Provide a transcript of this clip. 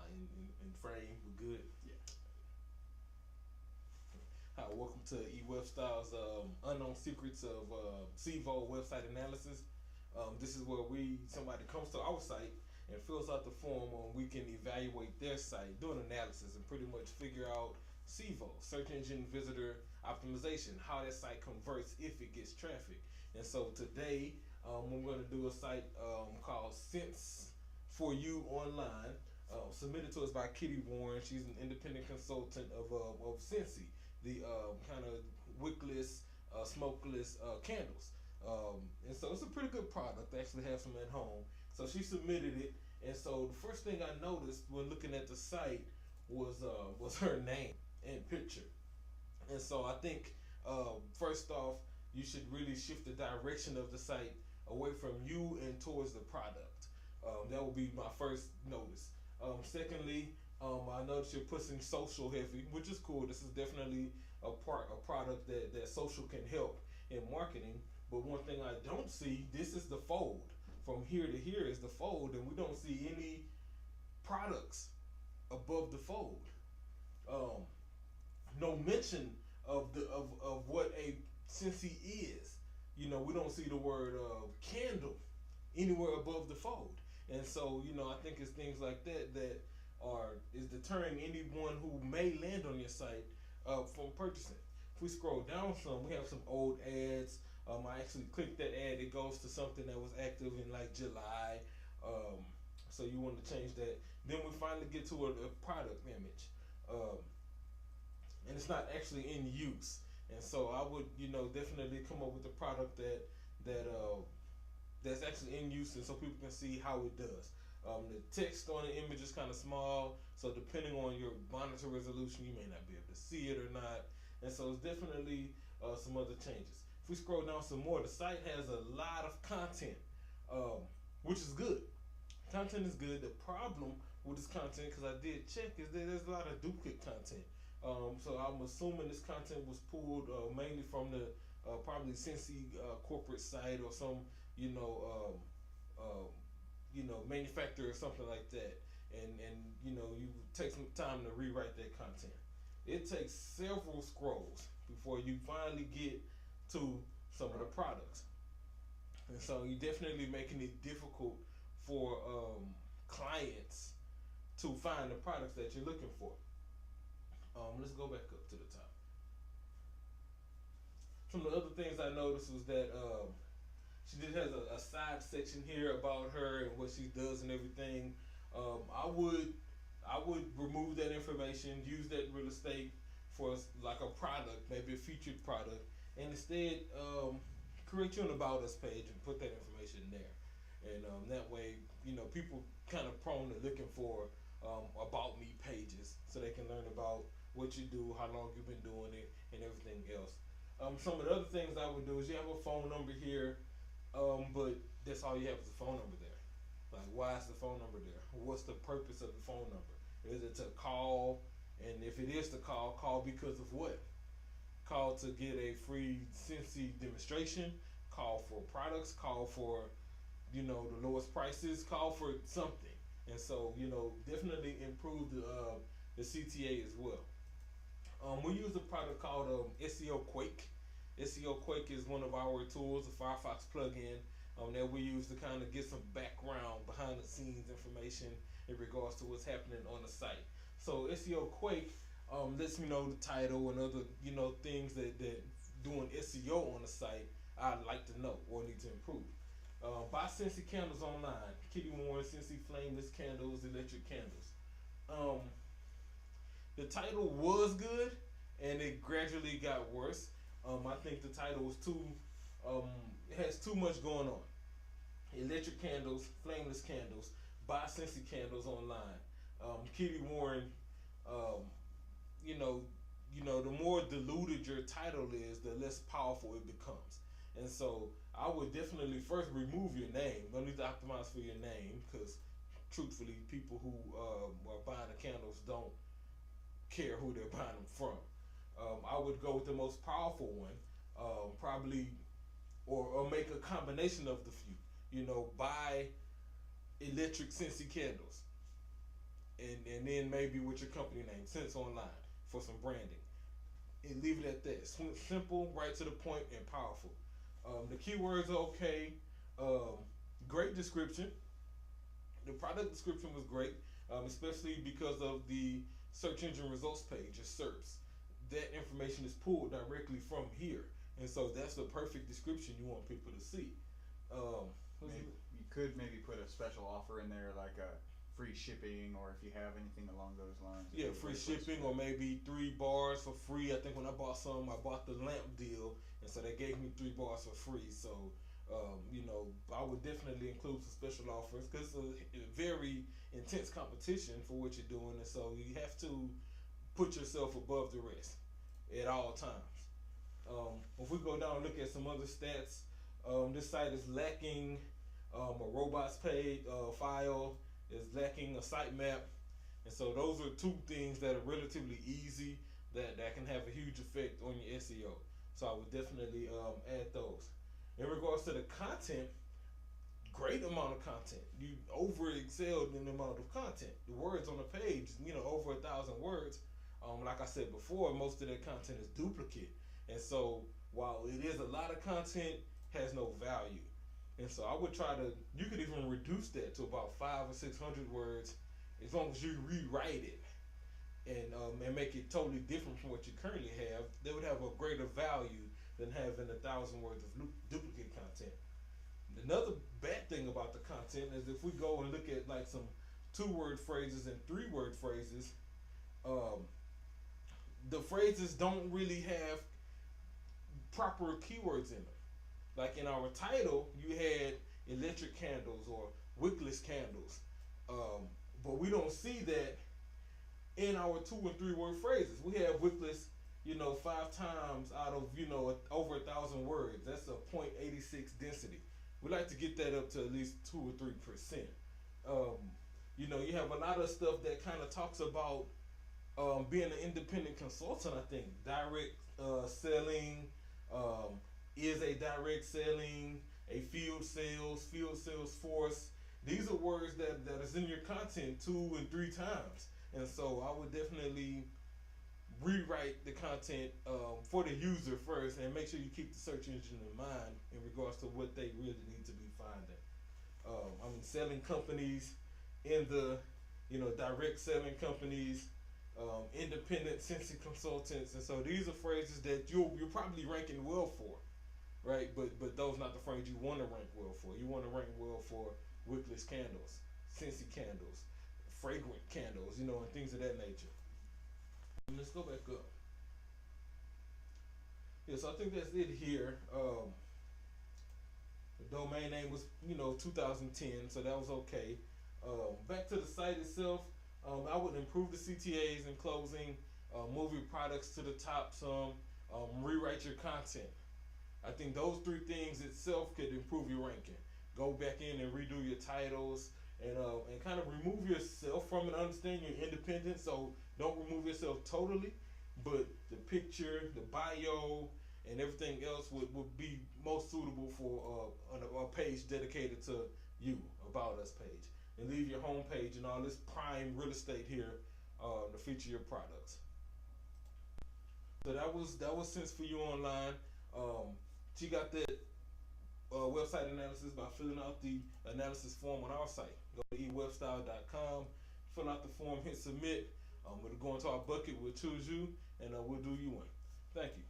in frame. We're good. Yeah. Hi, welcome to eWeb Styles Unknown Secrets of SEVO Website Analysis. This is where somebody comes to our site and fills out the form and we can evaluate their site, do an analysis, and pretty much figure out SEVO, Search Engine Visitor Optimization, how that site converts if it gets traffic. And so today we're going to do a site called Sense for You Online, submitted to us by Kitty Warren. She's an independent consultant of Scentsy, the kind of wickless, smokeless candles. And so it's a pretty good product. I actually have some at home. So she submitted it, and so the first thing I noticed when looking at the site was her name and picture. And so I think first off, you should really shift the direction of the site away from you and towards the product. That would be my first notice. Secondly, I noticed you're pushing social heavy, which is cool. This is definitely a product that social can help in marketing. But one thing I don't see, this is the fold. From here to here is the fold, and we don't see any products above the fold. No mention of what a Scentsy is. You know, we don't see the word candle anywhere above the fold. And so, you know, I think it's things like that that is deterring anyone who may land on your site from purchasing. If we scroll down some, we have some old ads. I actually clicked that ad. It goes to something that was active in like July. So you want to change that. Then we finally get to a product image. And it's not actually in use. And so I would, you know, definitely come up with a product that's actually in use, and so people can see how it does. The text on the image is kind of small, so depending on your monitor resolution, you may not be able to see it or not. And so it's definitely some other changes. If we scroll down some more, the site has a lot of content, which is good. Content is good. The problem with this content, because I did check, is that there's a lot of duplicate content. So I'm assuming this content was pulled mainly from the probably Scentsy corporate site or some manufacturer or something like that. And you know, you take some time to rewrite that content. It takes several scrolls before you finally get to some of the products. And so you're definitely making it difficult for clients to find the products that you're looking for. Let's go back up to the top. Some of the other things I noticed was that she just has a side section here about her and what she does and everything. I would remove that information, use that real estate for like a product, maybe a featured product, and instead create you an About Us page and put that information there. And that way, you know, people kind of prone to looking for about me pages so they can learn about what you do, how long you've been doing it, and everything else. Some of the other things I would do is you have a phone number here, but that's all you have is a phone number there. Like, why is the phone number there? What's the purpose of the phone number? Is it to call? And if it is to call because of what? Call to get a free Scentsy demonstration, call for products, call for, you know, the lowest prices, call for something. And so, you know, definitely improve the CTA as well. We use a product called S.E.O. Quake. S.E.O. Quake is one of our tools, a Firefox plugin that we use to kind of get some background, behind the scenes information in regards to what's happening on the site. So S.E.O. Quake lets me know the title and other, you know, things that doing SEO on the site I'd like to know or need to improve. Buy Scentsy candles online. Kitty Warren Scentsy flameless candles, electric candles. The title was good, and it gradually got worse. I think the title was it has too much going on. Electric candles, flameless candles, buy Scentsy candles online. Kitty Warren, the more diluted your title is, the less powerful it becomes. And so I would definitely first remove your name. Don't need to optimize for your name, because truthfully, people who are buying the candles don't care who they're buying them from. I would go with the most powerful one, probably, or make a combination of the few. You know, buy electric Scentsy candles. and then maybe with your company name, Sense Online, for some branding. And leave it at that. Simple, right to the point, and powerful. The keywords are okay. Um, Great description. The product description was great, especially because of the search engine results page, it SERPs. That information is pulled directly from here, and so that's the perfect description you want people to see. Um, Maybe you could maybe put a special offer in there, like a free shipping, or if you have anything along those lines. Yeah, free shipping, or maybe 3 bars for free. I think when I bought some, I bought the lamp deal, and so they gave me 3 bars for free. So, I would definitely include some special offers because it's a very intense competition for what you're doing, and so you have to put yourself above the rest at all times. If we go down and look at some other stats, this site is lacking a robots page file, is lacking a sitemap, and so those are two things that are relatively easy that can have a huge effect on your SEO. So I would definitely add those. In regards to the content, great amount of content. You over excelled in the amount of content. The words on the page, over 1,000 words. Like I said before, most of that content is duplicate, and so while it is a lot of content, has no value. And so I would try to. You could even reduce that to about 500 or 600 words, as long as you rewrite it and make it totally different from what you currently have. They would have a greater value than having 1,000 words of duplicate content. Another bad thing about the content is if we go and look at like some 2-word phrases and 3-word phrases, the phrases don't really have proper keywords in them. Like in our title, you had electric candles or wickless candles, but we don't see that in our 2 and 3-word phrases. We have wickless, 5 times out of over 1,000 words. That's a 0.86 density. We like to get that up to at least 2 or 3%. You have a lot of stuff that kind of talks about being an independent consultant. I think direct selling, is a direct selling, a field sales force. These are words that is in your content 2 and 3 times, and so I would definitely rewrite the content for the user first, and make sure you keep the search engine in mind in regards to what they really need to be finding. Selling companies in the direct selling companies, independent sensing consultants, and so these are phrases that you're probably ranking well for, right? But those not the phrases you want to rank well for. You want to rank well for wickless candles, scentsy candles, fragrant candles, and things of that nature. Let's go back up. Yeah, so I think that's it here. The domain name was 2010, so that was okay. Back to the site itself. I would improve the CTAs in closing, move your products to the top some, rewrite your content. I think those 3 things itself could improve your ranking. Go back in and redo your titles, and kind of remove yourself from it. Understand you're independent, so don't remove yourself totally, but the picture, the bio, and everything else would be most suitable for a page dedicated to you, About Us page. And leave your home page and all this prime real estate here to feature your products. So that was Sense for You Online. She got that website analysis by filling out the analysis form on our site. Go to ewebstyle.com, fill out the form, hit submit. It'll go into our bucket. We'll choose you, and we'll do you one. Thank you.